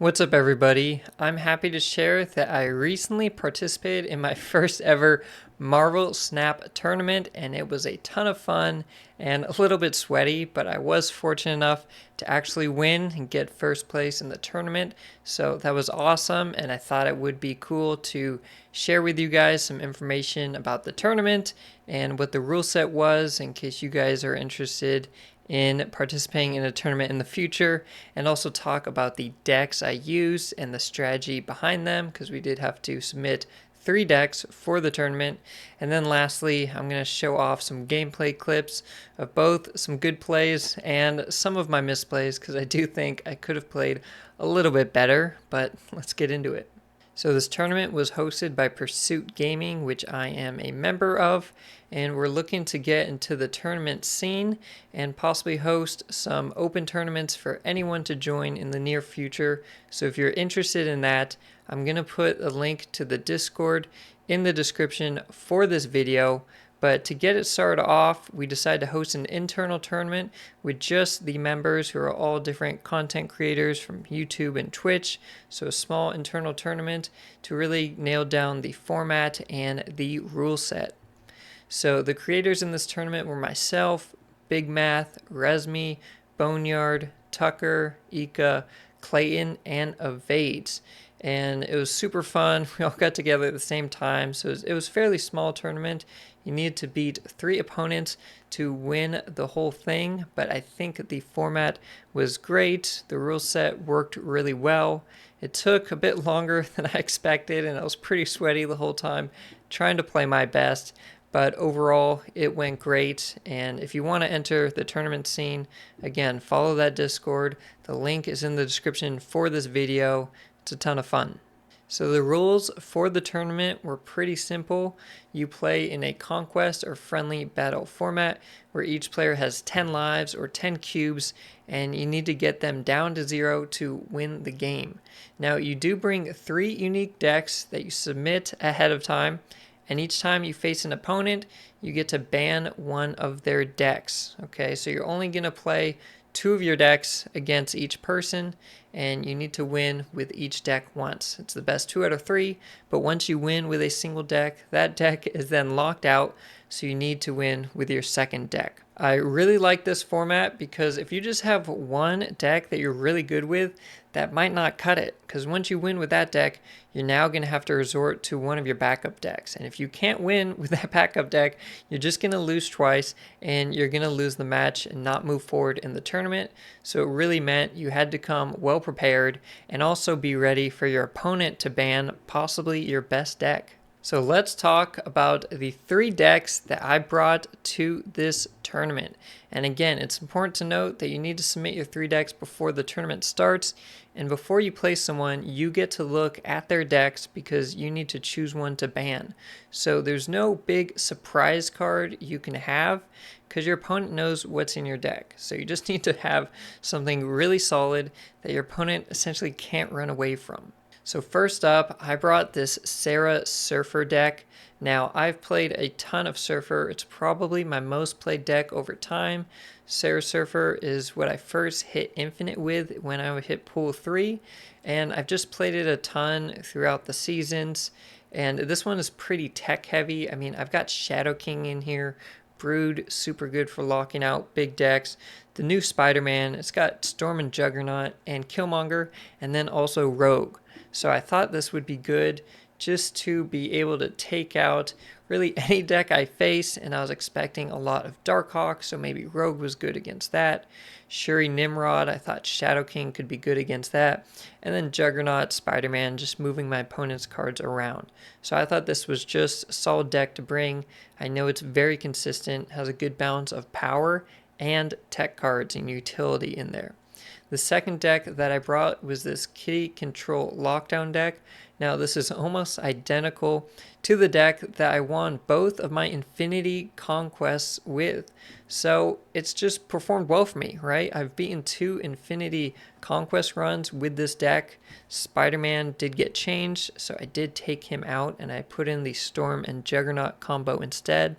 What's up, everybody? I'm happy to share that I recently participated in my first ever Marvel Snap tournament, and it was a ton of fun and a little bit sweaty, but I was fortunate enough to actually win and get first place in the tournament. So that was awesome, and I thought it would be cool to share with you guys some information about the tournament and what the rule set was in case you guys are interested in participating in a tournament in the future, and also talk about the decks I used and the strategy behind them, because we did have to submit 3 decks for the tournament. And then lastly, I'm going to show off some gameplay clips of both some good plays and some of my misplays, because I do think I could have played a little bit better, but let's get into it. So this tournament was hosted by Pursuit Gaming, which I am a member of, and we're looking to get into the tournament scene and possibly host some open tournaments for anyone to join in the near future. So if you're interested in that, I'm going to put a link to the Discord in the description for this video. But to get it started off, we decided to host an internal tournament with just the members who are all different content creators from YouTube and Twitch. So a small internal tournament to really nail down the format and the rule set. So the creators in this tournament were myself, BigMath, Rezme, Boneyard, Tuccrr, Ika, Clayton, and Evades. And it was super fun. We all got together at the same time, so it was a fairly small tournament. You needed to beat 3 opponents to win the whole thing, but I think the format was great. The rule set worked really well. It took a bit longer than I expected, and I was pretty sweaty the whole time trying to play my best. But overall, it went great. And if you want to enter the tournament scene, again, follow that Discord. The link is in the description for this video. It's a ton of fun. So the rules for the tournament were pretty simple. You play in a conquest or friendly battle format where each player has 10 lives or 10 cubes, and you need to get them down to 0 to win the game. Now you do bring 3 unique decks that you submit ahead of time, and each time you face an opponent, you get to ban one of their decks. Okay, so you're only going to play 2 of your decks against each person, and you need to win with each deck once. It's the best 2 out of 3, but once you win with a single deck, that deck is then locked out, so you need to win with your second deck. I really like this format because if you just have one deck that you're really good with, that might not cut it, because once you win with that deck, you're now going to have to resort to one of your backup decks. And if you can't win with that backup deck, you're just going to lose twice, and you're going to lose the match and not move forward in the tournament. So it really meant you had to come well prepared and also be ready for your opponent to ban possibly your best deck. So let's talk about the 3 decks that I brought to this tournament. And again, it's important to note that you need to submit your 3 decks before the tournament starts. And before you play someone, you get to look at their decks because you need to choose one to ban. So there's no big surprise card you can have because your opponent knows what's in your deck. So you just need to have something really solid that your opponent essentially can't run away from. So first up, I brought this Sera Surfer deck. Now, I've played a ton of Surfer. It's probably my most played deck over time. Sera Surfer is what I first hit Infinite with when I would hit Pool 3, and I've just played it a ton throughout the seasons. And this one is pretty tech heavy. I mean, I've got Shadow King in here. Brood, super good for locking out big decks. The new Spider-Man, it's got Storm and Juggernaut and Killmonger, and then also Rogue. So I thought this would be good just to be able to take out really any deck I face, and I was expecting a lot of Darkhawk, so maybe Rogue was good against that. Shuri Nimrod, I thought Shadow King could be good against that. And then Juggernaut, Spider-Man, just moving my opponent's cards around. So I thought this was just a solid deck to bring. I know it's very consistent, has a good balance of power and tech cards and utility in there. The second deck that I brought was this Kitty Control Lockdown deck. Now this is almost identical to the deck that I won both of my Infinity Conquests with. So it's just performed well for me, right? I've beaten 2 Infinity Conquest runs with this deck. Spider-Man did get changed, so I did take him out and I put in the Storm and Juggernaut combo instead.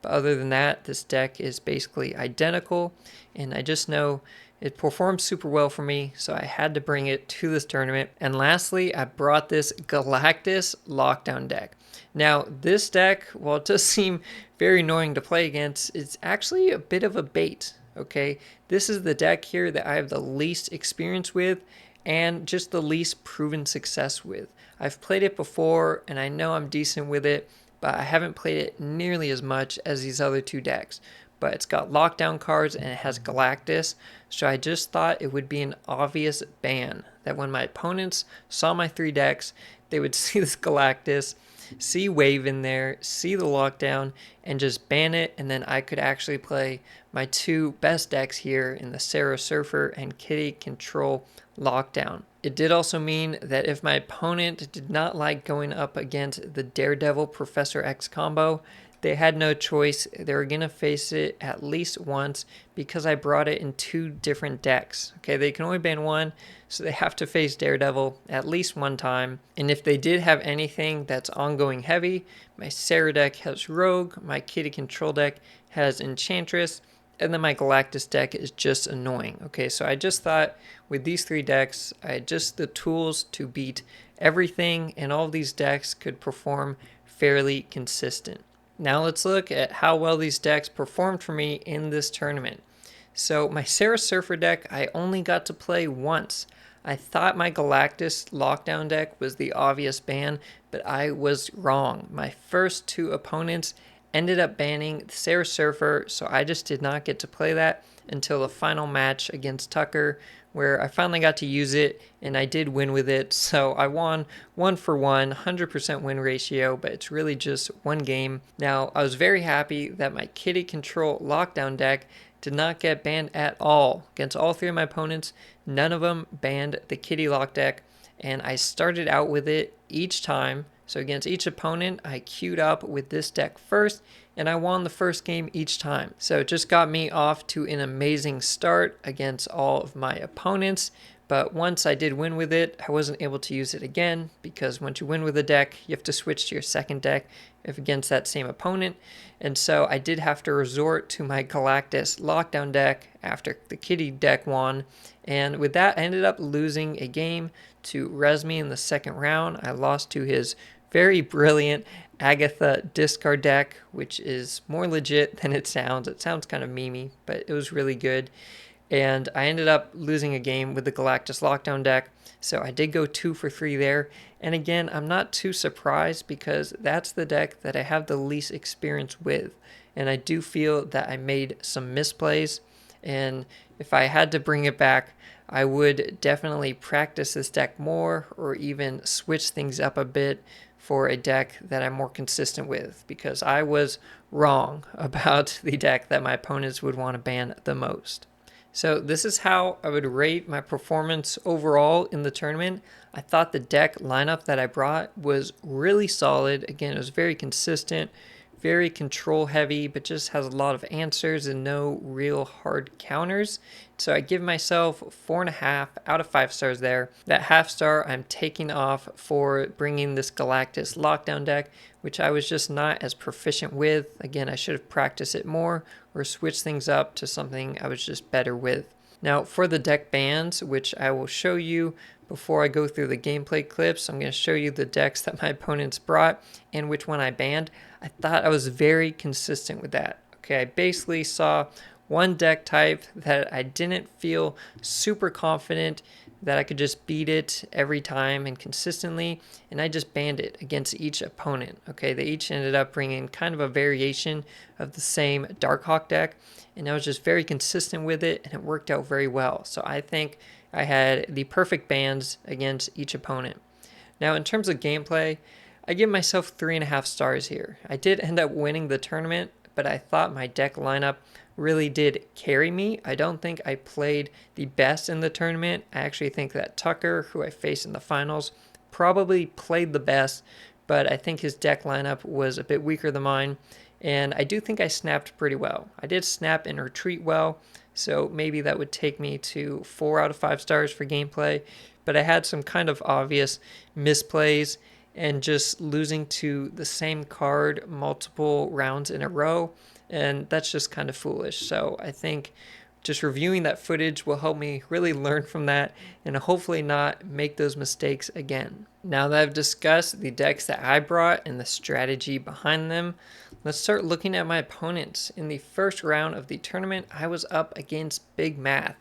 But other than that, this deck is basically identical, and I just know It performed super well for me, so I had to bring it to this tournament. And lastly, I brought this Galactus Lockdown deck. Now, this deck, while it does seem very annoying to play against, it's actually a bit of a bait, okay? This is the deck here that I have the least experience with and just the least proven success with. I've played it before, and I know I'm decent with it, but I haven't played it nearly as much as these other two decks. But it's got lockdown cards and it has Galactus, so I just thought it would be an obvious ban that when my opponents saw my 3 decks, they would see this Galactus, see Wave in there, see the lockdown, and just ban it, and then I could actually play my 2 best decks here in the Sera Surfer and Kitty Control Lockdown. It did also mean that if my opponent did not like going up against the Daredevil Professor X combo, they had no choice. They were going to face it at least once because I brought it in 2 different decks. Okay, they can only ban 1, so they have to face Daredevil at least 1 time. And if they did have anything that's ongoing heavy, my Sera deck has Rogue, my Kitty Control deck has Enchantress, and then my Galactus deck is just annoying. Okay, so I just thought with these 3 decks, I had just the tools to beat everything, and all of these decks could perform fairly consistent. Now let's look at how well these decks performed for me in this tournament. So my Sera Surfer deck, I only got to play once. I thought my Galactus Lockdown deck was the obvious ban, but I was wrong. My first 2 opponents ended up banning the Sera Surfer, so I just did not get to play that until the final match against Tuccrr, where I finally got to use it, and I did win with it. So I won 1 for 1, 100% win ratio, but it's really just 1 game. Now, I was very happy that my Kitty Control Lockdown deck did not get banned at all. Against all 3 of my opponents, none of them banned the Kitty Lock deck, and I started out with it each time. So against each opponent, I queued up with this deck first, and I won the first game each time. So it just got me off to an amazing start against all of my opponents. But once I did win with it, I wasn't able to use it again, because once you win with a deck, you have to switch to your second deck if against that same opponent. And so I did have to resort to my Galactus Lockdown deck after the Kitty deck won. And with that, I ended up losing a game to Rezme in the second round. I lost to his very brilliant Agatha discard deck, which is more legit than it sounds. It sounds kind of memey, but it was really good. And I ended up losing a game with the Galactus Lockdown deck, so I did go 2 for 3 there. And again, I'm not too surprised because that's the deck that I have the least experience with. And I do feel that I made some misplays, and if I had to bring it back, I would definitely practice this deck more or even switch things up a bit for a deck that I'm more consistent with, because I was wrong about the deck that my opponents would want to ban the most. So this is how I would rate my performance overall in the tournament. I thought the deck lineup that I brought was really solid. Again, it was very consistent, very control heavy, but just has a lot of answers and no real hard counters. So I give myself 4.5 out of 5 stars there. That half star I'm taking off for bringing this Galactus Lockdown deck, which I was just not as proficient with. Again, I should have practiced it more or switched things up to something I was just better with. Now for the deck bans, which I will show you before I go through the gameplay clips, I'm going to show you the decks that my opponents brought and which one I banned. I thought I was very consistent with that. Okay, I basically saw one deck type that I didn't feel super confident that I could just beat it every time and consistently, and I just banned it against each opponent. Okay, they each ended up bringing kind of a variation of the same Darkhawk deck, and I was just very consistent with it, and it worked out very well. So I think I had the perfect bans against each opponent. Now in terms of gameplay, I give myself 3.5 stars here. I did end up winning the tournament, but I thought my deck lineup really did carry me. I don't think I played the best in the tournament. I actually think that Tuccrr, who I faced in the finals, probably played the best, but I think his deck lineup was a bit weaker than mine, and I do think I snapped pretty well. I did snap and retreat well, so maybe that would take me to 4 out of 5 stars for gameplay, but I had some kind of obvious misplays and just losing to the same card multiple rounds in a row, and that's just kind of foolish. So I think just reviewing that footage will help me really learn from that and hopefully not make those mistakes again. Now that I've discussed the decks that I brought and the strategy behind them, let's start looking at my opponents. In the first round of the tournament, I was up against BigMath,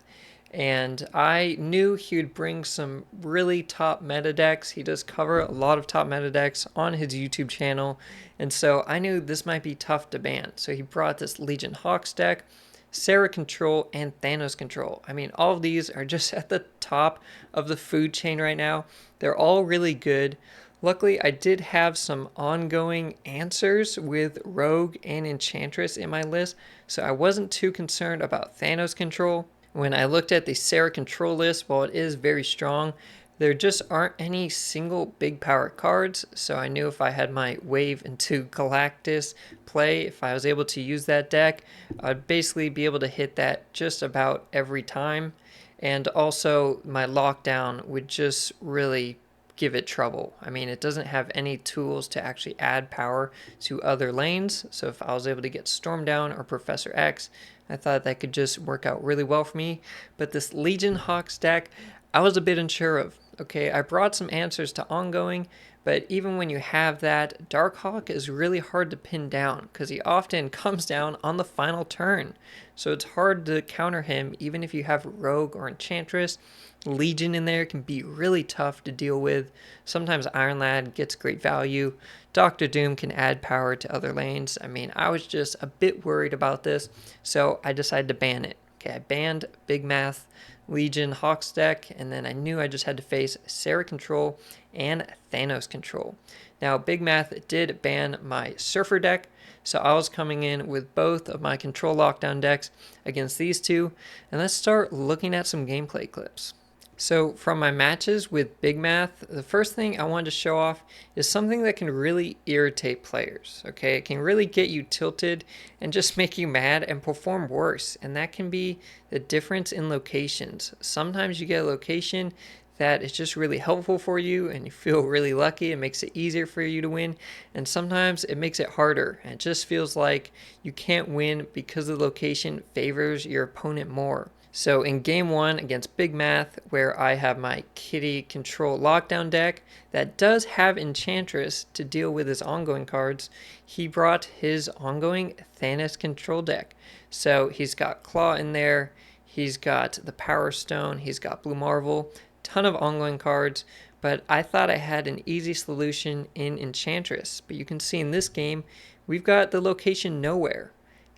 and I knew he would bring some really top meta decks. He does cover a lot of top meta decks on his YouTube channel, and so I knew this might be tough to ban. So he brought this Legion Hawks deck, Sera control, and Thanos control. I mean, all of these are just at the top of the food chain right now. They're all really good. Luckily, I did have some ongoing answers with Rogue and Enchantress in my list, so I wasn't too concerned about Thanos control. When I looked at the Sera control list, while it is very strong, there just aren't any single big power cards, so I knew if I had my wave into Galactus play, if I was able to use that deck, I'd basically be able to hit that just about every time. And also, my lockdown would just really give it trouble. I mean, it doesn't have any tools to actually add power to other lanes, so if I was able to get Storm Down or Professor X, I thought that could just work out really well for me. But this Legion Hawks deck, I was a bit unsure of. Okay, I brought some answers to ongoing, but even when you have that, Darkhawk is really hard to pin down because he often comes down on the final turn. So it's hard to counter him even if you have Rogue or Enchantress. Legion in there can be really tough to deal with. Sometimes Iron Lad gets great value. Doctor Doom can add power to other lanes. I mean, I was just a bit worried about this, so I decided to ban it. Okay, I banned BigMath, Legion, Hawks deck, and then I knew I just had to face Sera control and Thanos control. Now, BigMath did ban my Surfer deck, so I was coming in with both of my control lockdown decks against these two, and let's start looking at some gameplay clips. So from my matches with BigMath, the first thing I wanted to show off is something that can really irritate players, okay? It can really get you tilted and just make you mad and perform worse, and that can be the difference in locations. Sometimes you get a location that is just really helpful for you and you feel really lucky. It makes it easier for you to win, and sometimes it makes it harder and it just feels like you can't win because the location favors your opponent more. So in game 1 against BigMath, where I have my Kitty control lockdown deck that does have Enchantress to deal with his ongoing cards, he brought his ongoing Thanos control deck. So he's got Claw in there, he's got the Power Stone, he's got Blue Marvel, ton of ongoing cards, but I thought I had an easy solution in Enchantress. But you can see in this game, we've got the location nowhere.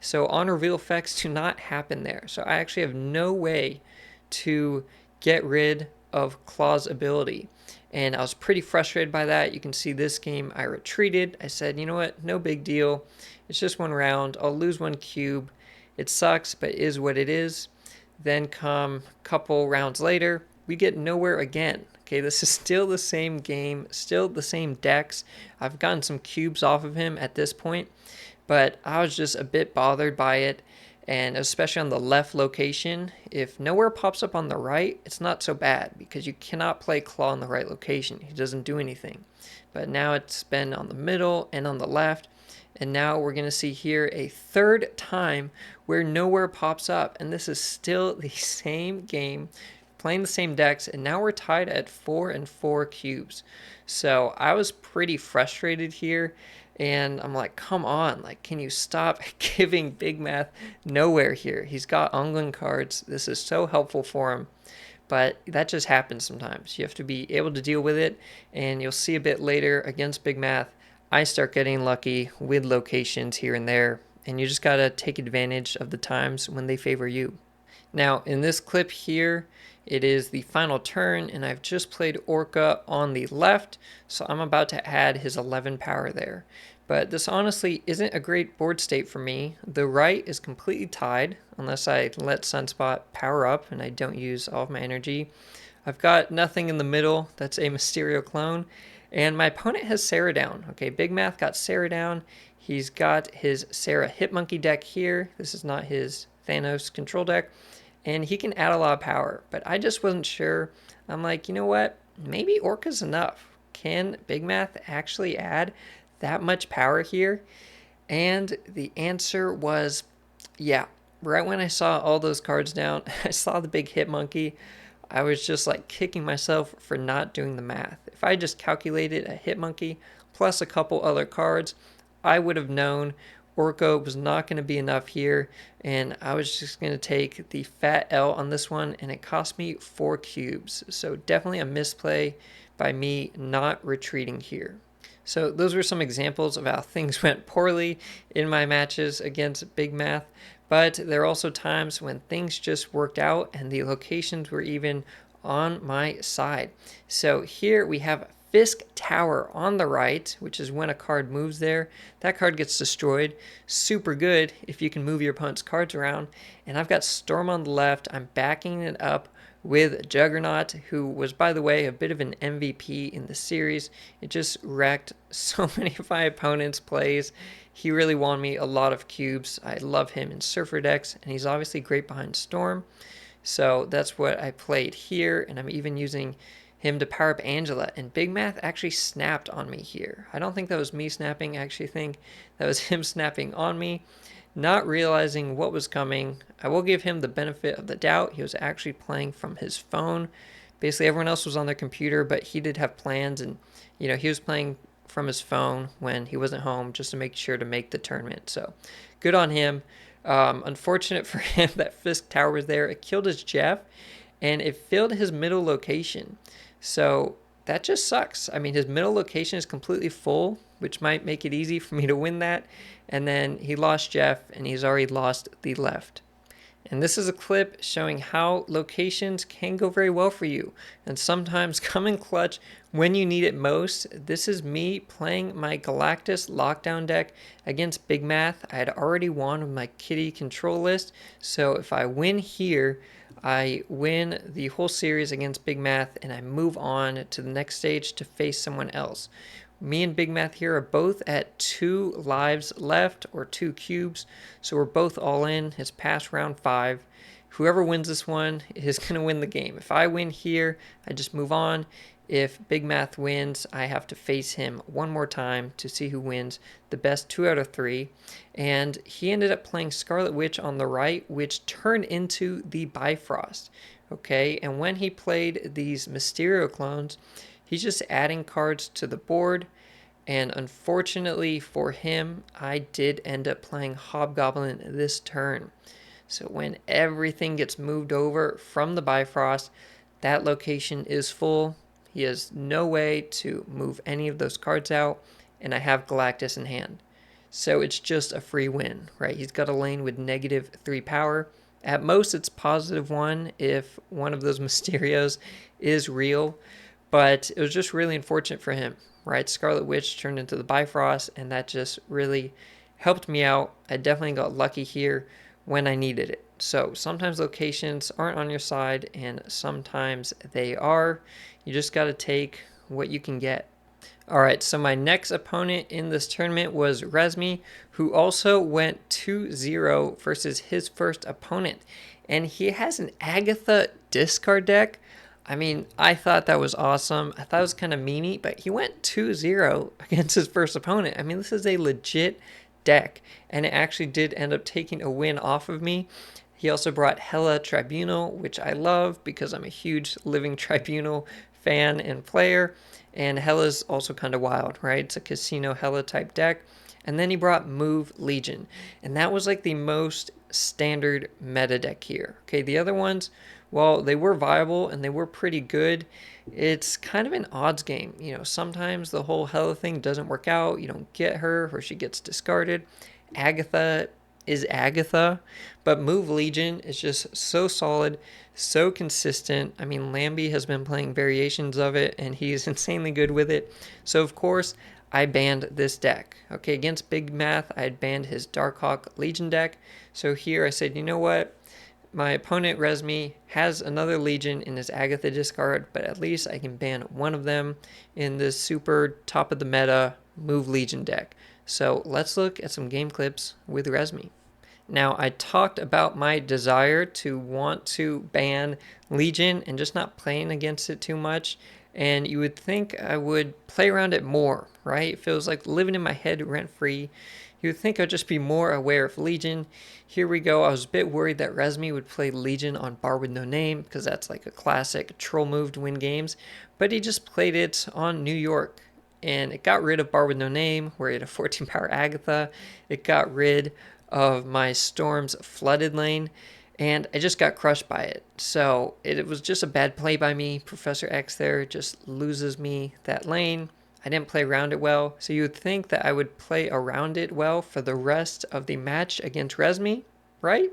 So on reveal effects do not happen there. So I actually have no way to get rid of Claw's ability. And I was pretty frustrated by that. You can see this game I retreated. I said, you know what, no big deal. It's just one round. I'll lose one cube. It sucks, but it is what it is. Then come a couple rounds later, we get nowhere again. Okay, this is still the same game, still the same decks. I've gotten some cubes off of him at this point, but I was just a bit bothered by it, and especially on the left location. If nowhere pops up on the right, it's not so bad because you cannot play Claw in the right location. He doesn't do anything. But now it's been on the middle and on the left, and now we're going to see here a third time where nowhere pops up, and this is still the same game, playing the same decks, and now we're tied at 4 and 4 cubes. So I was pretty frustrated here, and I'm like, come on, like, can you stop giving BigMath nowhere here? He's got ongoing cards. This is so helpful for him, but that just happens sometimes. You have to be able to deal with it, and you'll see a bit later against BigMath, I start getting lucky with locations here and there, and you just gotta take advantage of the times when they favor you. Now, in this clip here, it is the final turn, and I've just played Orca on the left, so I'm about to add his 11 power there. But this honestly isn't a great board state for me. The right is completely tied, unless I let Sunspot power up and I don't use all of my energy. I've got nothing in the middle. That's a Mysterio clone. And my opponent has Sera down. Okay, BigMath got Sera down. He's got his Sera Hitmonkey deck here. This is not his Thanos control deck. And he can add a lot of power, but I just wasn't sure. I'm like, you know what? Maybe Orca's enough. Can BigMath actually add that much power here? And the answer was, yeah. right when I saw all those cards down, I saw the big hit monkey. I was just like kicking myself for not doing the math. If I just calculated a hit monkey plus a couple other cards, I would have known Orko was not going to be enough here, and I was just going to take the fat L on this one, and it cost me 4 cubes. So definitely a misplay by me not retreating here. So those were some examples of how things went poorly in my matches against BigMath, but there are also times when things just worked out and the locations were even on my side. So here we have Fisk Tower on the right, which is when a card moves there. That card gets destroyed. Super good if you can move your opponent's cards around. And I've got Storm on the left. I'm backing it up with Juggernaut, who was, by the way, a bit of an MVP in the series. It just wrecked so many of my opponent's plays. He really won me a lot of cubes. I love him in Surfer decks, and he's obviously great behind Storm. So that's what I played here, and I'm even using him to power up Angela, and BigMath actually snapped on me here. I don't think that was me snapping. I actually think that was him snapping on me, not realizing what was coming. I will give him the benefit of the doubt. He was actually playing from his phone. Basically, everyone else was on their computer, but he did have plans, and he was playing from his phone when he wasn't home just to make sure to make the tournament. So good on him. Unfortunate for him that Fisk Tower was there. It killed his Jeff, and it filled his middle location. So that just sucks. I mean, his middle location is completely full, which might make it easy for me to win that. And then he lost Jeff, and he's already lost the left. And this is a clip showing how locations can go very well for you and sometimes come in clutch when you need it most. This is me playing my Galactus lockdown deck against BigMath. I had already won with my Kitty control list, so if I win here, I win the whole series against BigMath, and I move on to the next stage to face someone else. Me and BigMath here are both at 2 lives left, or 2 cubes, so we're both all in. It's past round 5. Whoever wins this one is going to win the game. If I win here, I just move on. If BigMath wins, I have to face him one more time to see who wins the best 2 out of 3. And he ended up playing Scarlet Witch on the right, which turned into the Bifrost. Okay, and when he played these Mysterio clones, he's just adding cards to the board, and unfortunately for him, I did end up playing Hobgoblin this turn. So when everything gets moved over from the Bifrost, that location is full. He has no way to move any of those cards out, and I have Galactus in hand. So it's just a free win, right? He's got a lane with -3 power. At most, it's +1 if one of those Mysterios is real. But it was just really unfortunate for him, right? Scarlet Witch turned into the Bifrost, and that just really helped me out. I definitely got lucky here when I needed it. So sometimes locations aren't on your side, and sometimes they are. You just got to take what you can get. All right, so my next opponent in this tournament was Rezme, who also went 2-0 versus his first opponent. And he has an Agatha discard deck. I mean, I thought that was awesome. I thought it was kind of memey, but he went 2-0 against his first opponent. I mean, this is a legit deck, and it actually did end up taking a win off of me. He also brought Hela Tribunal, which I love because I'm a huge Living Tribunal fan and player, and Hela's also kind of wild, right? It's a Casino Hela type deck. And then he brought Move Legion, and that was like the most standard meta deck here. Okay, the other ones, while they were viable and they were pretty good, it's kind of an odds game. Sometimes the whole Hela thing doesn't work out. You don't get her, or she gets discarded. Agatha is Agatha, but Move Legion is just so solid, so consistent. I mean, Lambie has been playing variations of it, and he's insanely good with it. So, of course, I banned this deck. Okay, against BigMath, I had banned his Darkhawk Legion deck. So here I said, you know what? My opponent, Rezme, has another Legion in his Agatha discard, but at least I can ban one of them in this super top of the meta Move Legion deck. So let's look at some game clips with Rezme. Now, I talked about my desire to want to ban Legion and just not playing against it too much. And you would think I would play around it more, right? It feels like living in my head rent-free. You would think I'd just be more aware of Legion. Here we go. I was a bit worried that Rezme would play Legion on Bar with No Name because that's like a classic troll move to win games. But he just played it on New York. And it got rid of Bar with No Name, where he had a 14 power Agatha. It got rid of my Storm's flooded lane. And I just got crushed by it. So it was just a bad play by me. Professor X there just loses me that lane. I didn't play around it well, so you would think that I would play around it well for the rest of the match against Rezme, right?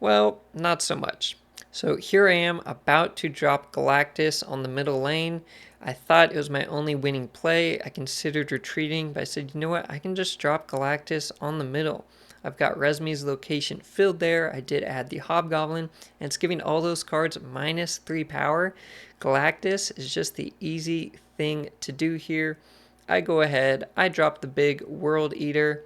Well, not so much. So here I am about to drop Galactus on the middle lane. I thought it was my only winning play. I considered retreating, but I said, you know what? I can just drop Galactus on the middle. I've got Rezme's location filled there. I did add the Hobgoblin, and it's giving all those cards -3 power. Galactus is just the easy thing to do here. I go ahead, I drop the big World Eater,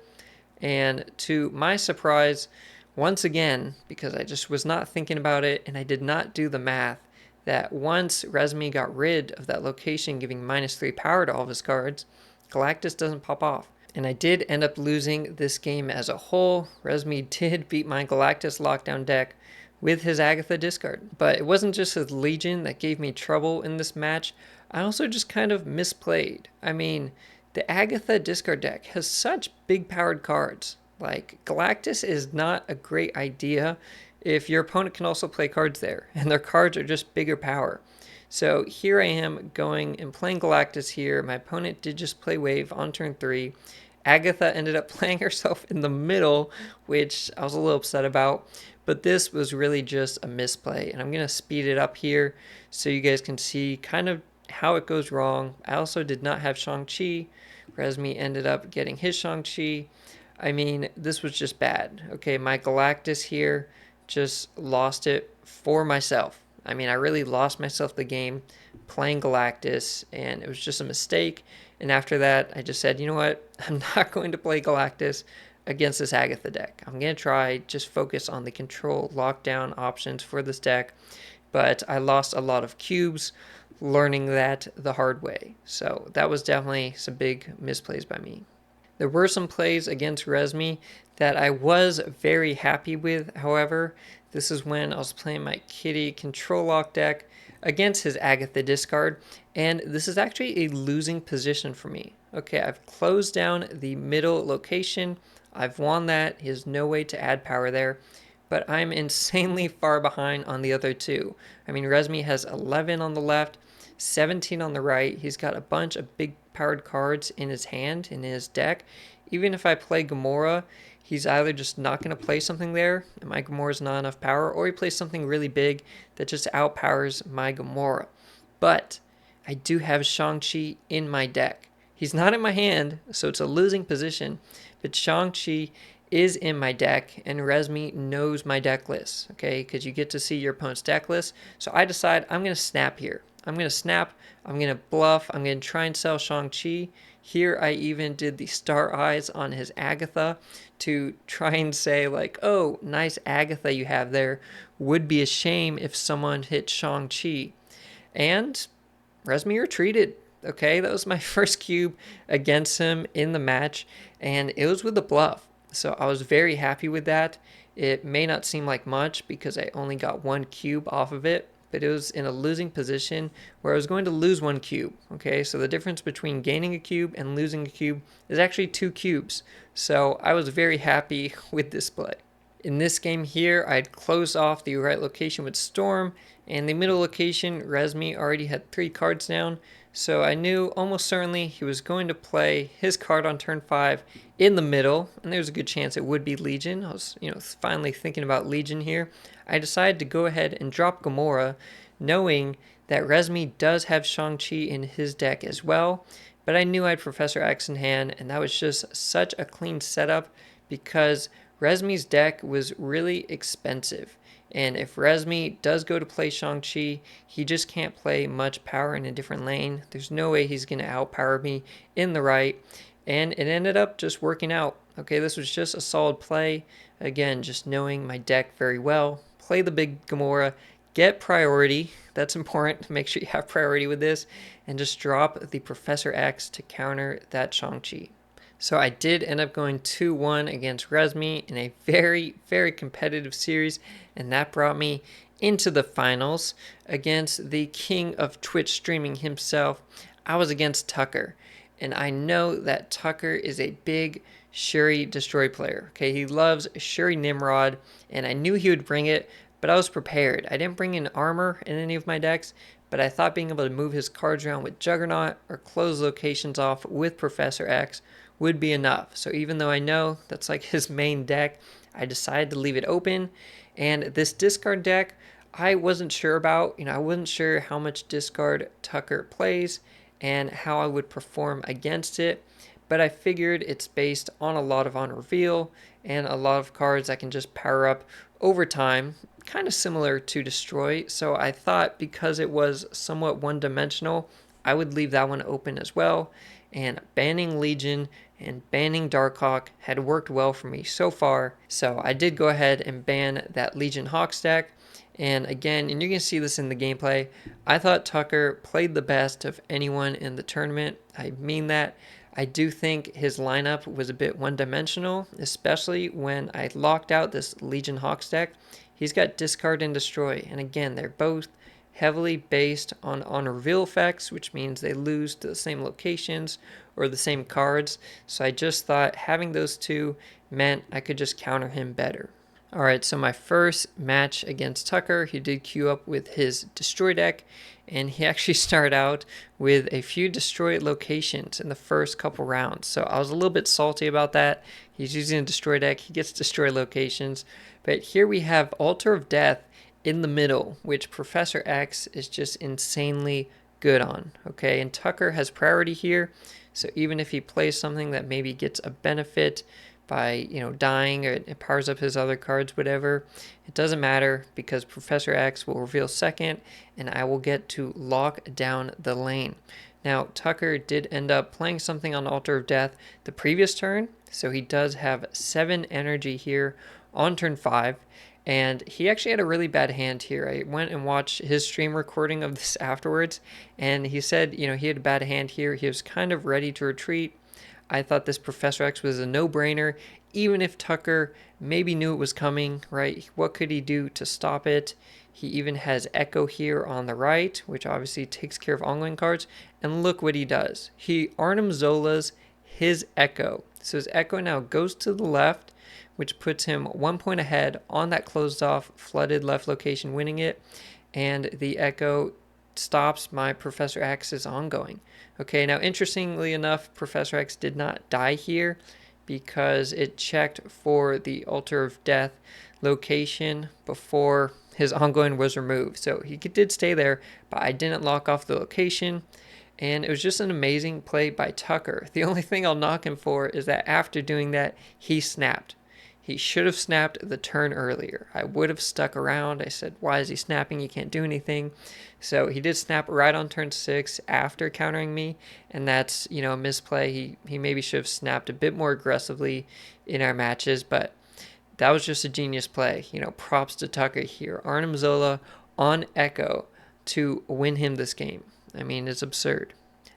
and to my surprise, once again, because I just was not thinking about it and I did not do the math, that once Rezme got rid of that location giving -3 power to all of his cards, Galactus doesn't pop off. And I did end up losing this game as a whole. Rezme did beat my Galactus lockdown deck with his Agatha discard. But it wasn't just his Legion that gave me trouble in this match. I also just kind of misplayed. I mean, the Agatha discard deck has such big powered cards. Like, Galactus is not a great idea if your opponent can also play cards there, and their cards are just bigger power. So here I am going and playing Galactus here. My opponent did just play Wave on turn 3. Agatha ended up playing herself in the middle, which I was a little upset about. But this was really just a misplay. And I'm going to speed it up here so you guys can see kind of how it goes wrong. I also did not have Shang-Chi. Rezme ended up getting his Shang-Chi. I mean, this was just bad. Okay, my Galactus here just lost it for myself. I mean, I really lost myself the game playing Galactus, and it was just a mistake. And after that, I just said, you know what? I'm not going to play Galactus against this Agatha deck. I'm going to try just focus on the control lockdown options for this deck. But I lost a lot of cubes learning that the hard way. So that was definitely some big misplays by me. There were some plays against Rezme that I was very happy with, however. This is when I was playing my Kitty Control Lock deck against his Agatha discard, and this is actually a losing position for me. Okay, I've closed down the middle location. I've won that. He has no way to add power there, but I'm insanely far behind on the other two. I mean, Rezme has 11 on the left, 17 on the right. He's got a bunch of big powered cards in his hand, in his deck. Even if I play Gamora, he's either just not going to play something there, and my Gamora's not enough power, or he plays something really big that just outpowers my Gamora. But I do have Shang-Chi in my deck. He's not in my hand, so it's a losing position, but Shang-Chi is in my deck, and Rezme knows my deck list, okay, because you get to see your opponent's deck list. So I decide I'm going to snap here. I'm going to snap, I'm going to bluff, I'm going to try and sell Shang-Chi. Here I even did the star eyes on his Agatha to try and say like, oh, nice Agatha you have there. Would be a shame if someone hit Shang-Chi. And Rezme retreated. Okay, that was my first cube against him in the match, and it was with a bluff. So I was very happy with that. It may not seem like much because I only got 1 cube off of it, but it was in a losing position where I was going to lose 1 cube. Okay, so the difference between gaining a cube and losing a cube is actually 2 cubes. So I was very happy with this play. In this game here, I'd closed off the right location with Storm, and the middle location, Rezme already had 3 cards down. So I knew almost certainly he was going to play his card on turn 5 in the middle, and there was a good chance it would be Legion. I was, finally thinking about Legion here. I decided to go ahead and drop Gamora, knowing that Rezme does have Shang-Chi in his deck as well, but I knew I had Professor X in hand, and that was just such a clean setup because Rezme's deck was really expensive. And if Rezme does go to play Shang-Chi, he just can't play much power in a different lane. There's no way he's going to outpower me in the right. And it ended up just working out. Okay, this was just a solid play. Again, just knowing my deck very well. Play the big Gamora. Get priority. That's important to make sure you have priority with this. And just drop the Professor X to counter that Shang-Chi. So I did end up going 2-1 against Rezme in a very, very competitive series, and that brought me into the finals against the king of Twitch streaming himself. I was against Tuccrr, and I know that Tuccrr is a big Shuri Destroy player. Okay, he loves Shuri Nimrod, and I knew he would bring it, but I was prepared. I didn't bring in armor in any of my decks, but I thought being able to move his cards around with Juggernaut or close locations off with Professor X would be enough. So even though I know that's like his main deck, I decided to leave it open. And this discard deck, I wasn't sure about. I wasn't sure how much discard Tuccrr plays and how I would perform against it. But I figured it's based on a lot on reveal and a lot of cards I can just power up over time, kind of similar to Destroy. So I thought because it was somewhat one-dimensional, I would leave that one open as well. And banning Legion and banning Darkhawk had worked well for me so far. So I did go ahead and ban that Legion Hawk stack. And again, and you can see this in the gameplay, I thought Tuccrr played the best of anyone in the tournament. I mean that. I do think his lineup was a bit one-dimensional, especially when I locked out this Legion Hawk stack. He's got Discard and Destroy, and again, they're both heavily based on reveal effects, which means they lose to the same locations or the same cards. So I just thought having those two meant I could just counter him better. Alright, so my first match against Tuccrr, he did queue up with his Destroy deck, and he actually started out with a few Destroy locations in the first couple rounds. So I was a little bit salty about that. He's using a Destroy deck, he gets Destroy locations. But here we have Altar of Death in the middle, which Professor X is just insanely good on. Okay, and Tuccrr has priority here, so even if he plays something that maybe gets a benefit by dying, or it powers up his other cards, whatever, it doesn't matter because Professor X will reveal second and I will get to lock down the lane. Now Tuccrr did end up playing something on Altar of Death the previous turn, so he does have 7 energy here on turn 5, and he actually had a really bad hand here. I went and watched his stream recording of this afterwards, and he said he had a bad hand here. He was kind of ready to retreat. I thought this Professor X was a no-brainer, even if Tuccrr maybe knew it was coming, right? What could he do to stop it? He even has Echo here on the right, which obviously takes care of ongoing cards. And look what he does. He Arnim Zola's his Echo. So his Echo now goes to the left, which puts him 1 point ahead on that closed off, flooded left location, winning it. And the Echo stops my Professor X's ongoing. Okay, now interestingly enough, Professor X did not die here because it checked for the Altar of Death location before his ongoing was removed. So he did stay there, but I didn't lock off the location. And it was just an amazing play by Tuccrr. The only thing I'll knock him for is that after doing that, he snapped. He should have snapped the turn earlier. I would have stuck around. I said, why is he snapping? You can't do anything. So he did snap right on turn 6 after countering me, and that's, a misplay. He maybe should have snapped a bit more aggressively in our matches, but that was just a genius play. Props to Tuccrr here. Arnim Zola on Echo to win him this game. I mean, it's absurd.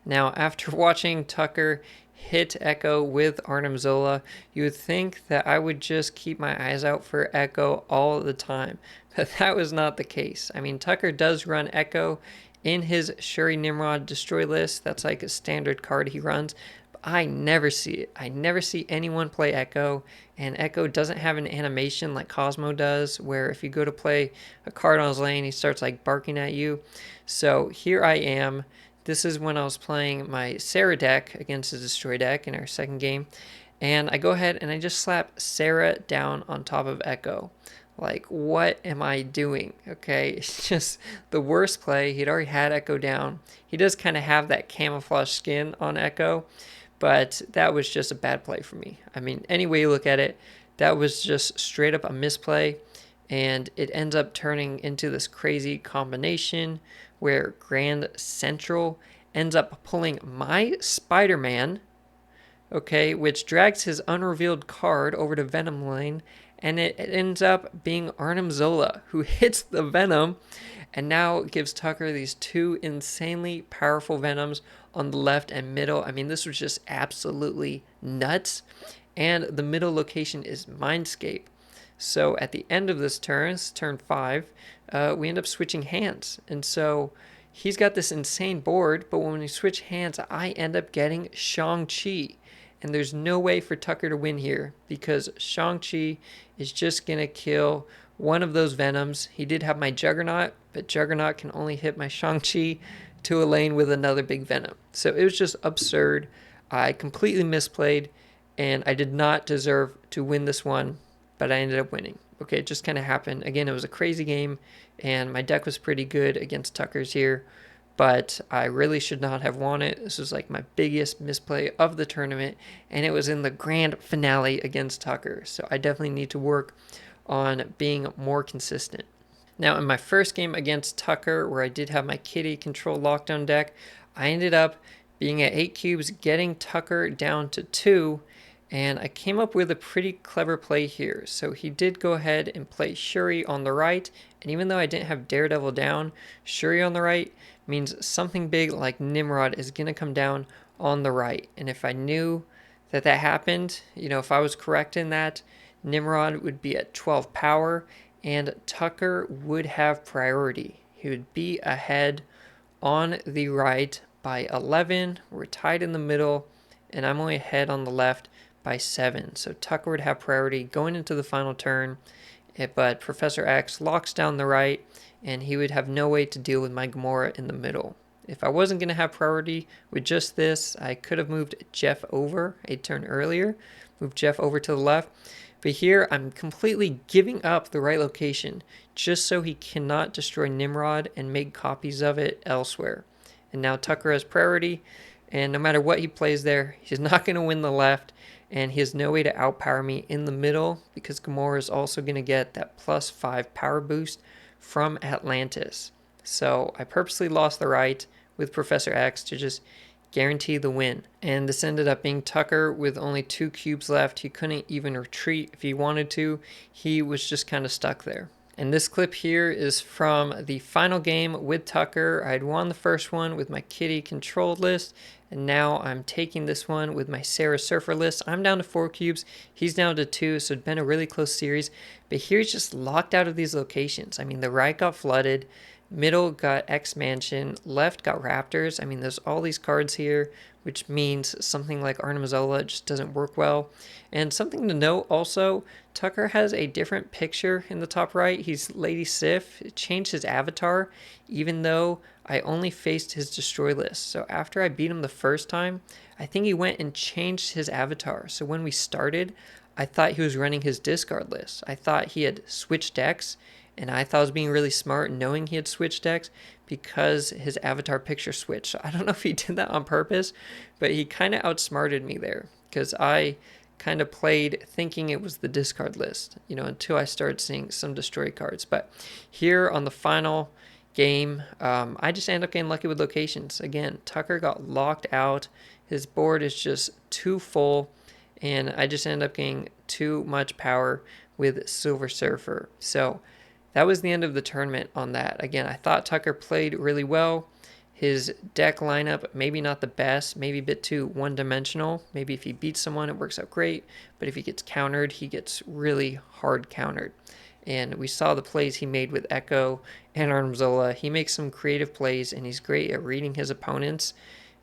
Now, after watching Tuccrr hit Echo with Arnim Zola, you would think that I would just keep my eyes out for Echo all the time, but that was not the case. I mean, Tuccrr does run Echo in his Shuri Nimrod Destroy list. That's like a standard card he runs, but I never see it. I never see anyone play Echo, and Echo doesn't have an animation like Cosmo does, where if you go to play a card on his lane, he starts like barking at you. So here I am. This is when I was playing my Sera deck against the Destroy deck in our second game. And I go ahead and I just slap Sera down on top of Echo. Like, what am I doing? Okay, it's just the worst play. He'd already had Echo down. He does kind of have that camouflage skin on Echo, but that was just a bad play for me. I mean, any way you look at it, that was just straight up a misplay. And it ends up turning into this crazy combination where Grand Central ends up pulling my Spider-Man, okay, which drags his unrevealed card over to Venom lane, and it ends up being Arnim Zola, who hits the Venom, and now it gives Tuccrr these two insanely powerful Venoms on the left and middle. I mean, this was just absolutely nuts. And the middle location is Mindscape. So at the end of this turn, it's turn 5, we end up switching hands. And so he's got this insane board, but when we switch hands, I end up getting Shang-Chi. And there's no way for Tuccrr to win here because Shang-Chi is just going to kill one of those Venoms. He did have my Juggernaut, but Juggernaut can only hit my Shang-Chi to a lane with another big Venom. So it was just absurd. I completely misplayed, and I did not deserve to win this one, but I ended up winning. Okay, it just kind of happened. Again, it was a crazy game, and my deck was pretty good against Tuccrr's here, but I really should not have won it. This was like my biggest misplay of the tournament, and it was in the grand finale against Tuccrr. So I definitely need to work on being more consistent. Now, in my first game against Tuccrr, where I did have my Kitty control lockdown deck, I ended up being at 8 cubes, getting Tuccrr down to 2, and I came up with a pretty clever play here. So he did go ahead and play Shuri on the right, and even though I didn't have Daredevil down, Shuri on the right means something big like Nimrod is going to come down on the right. And if I knew that that happened, if I was correct in that, Nimrod would be at 12 power, and Tuccrr would have priority. He would be ahead on the right by 11. We're tied in the middle, and I'm only ahead on the left by 7. So Tuccrr would have priority going into the final turn, but Professor X locks down the right, and he would have no way to deal with my Gamora in the middle. If I wasn't going to have priority with just this, I could have moved Jeff over a turn earlier, moved Jeff over to the left. But here, I'm completely giving up the right location just so he cannot destroy Nimrod and make copies of it elsewhere. And now Tuccrr has priority, and no matter what he plays there, he's not going to win the left, and he has no way to outpower me in the middle because Gamora is also going to get that +5 power boost from Atlantis. So I purposely lost the right with Professor X to just guarantee the win. And this ended up being Tuccrr with only 2 cubes left. He couldn't even retreat if he wanted to. He was just kind of stuck there. And this clip here is from the final game with Tuccrr. I had won the first one with my Kitty controlled list, and now I'm taking this one with my Sera Surfer list. I'm down to 4 cubes. He's down to 2, so it's been a really close series. But here he's just locked out of these locations. I mean, the right got flooded. Middle got X-Mansion, left got Raptors. I mean, there's all these cards here, which means something like Arnim Zola just doesn't work well. And something to note also, Tuccrr has a different picture in the top right. He's Lady Sif. It changed his avatar, even though I only faced his destroy list. So after I beat him the first time, I think he went and changed his avatar. So when we started, I thought he was running his discard list. I thought he had switched decks, and I thought I was being really smart knowing he had switched decks because his avatar picture switched. So I don't know if he did that on purpose, but he kind of outsmarted me there because I kind of played thinking it was the discard list, until I started seeing some destroy cards. But here on the final game, I just ended up getting lucky with locations. Again, Tuccrr got locked out. His board is just too full, and I just ended up getting too much power with Silver Surfer. So that was the end of the tournament on that. Again, I thought Tuccrr played really well. His deck lineup, maybe not the best, maybe a bit too one-dimensional. Maybe if he beats someone, it works out great. But if he gets countered, he gets really hard countered. And we saw the plays he made with Echo and Arnim Zola. He makes some creative plays, and he's great at reading his opponents.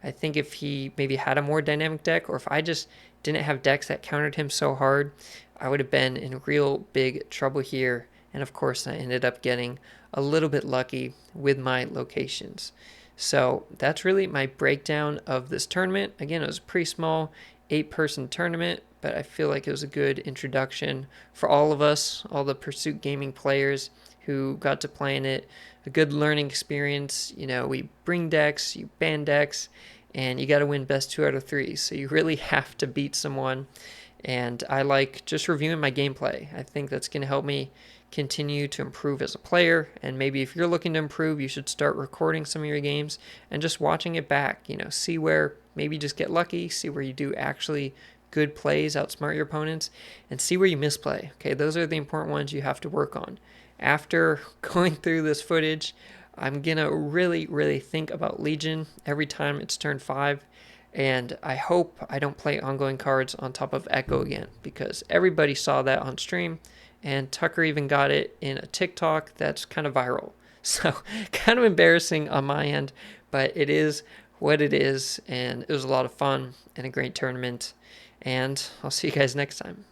I think if he maybe had a more dynamic deck, or if I just didn't have decks that countered him so hard, I would have been in real big trouble here. And of course, I ended up getting a little bit lucky with my locations. So that's really my breakdown of this tournament. Again, it was a pretty small 8-person tournament, but I feel like it was a good introduction for all of us, all the Pursuit Gaming players who got to play in it. A good learning experience. We bring decks, you ban decks, and you got to win best 2 out of 3. So you really have to beat someone. And I like just reviewing my gameplay. I think that's going to help me continue to improve as a player. And maybe if you're looking to improve, you should start recording some of your games and just watching it back. See where maybe just get lucky, see where you do actually good plays, outsmart your opponents, and see where you misplay. Okay, those are the important ones you have to work on. After going through this footage, I'm gonna really think about Legion every time it's turn 5, and I hope I don't play ongoing cards on top of Echo again, because everybody saw that on stream, and Tuccrr even got it in a TikTok that's kind of viral. So kind of embarrassing on my end, but it is what it is, and it was a lot of fun and a great tournament, and I'll see you guys next time.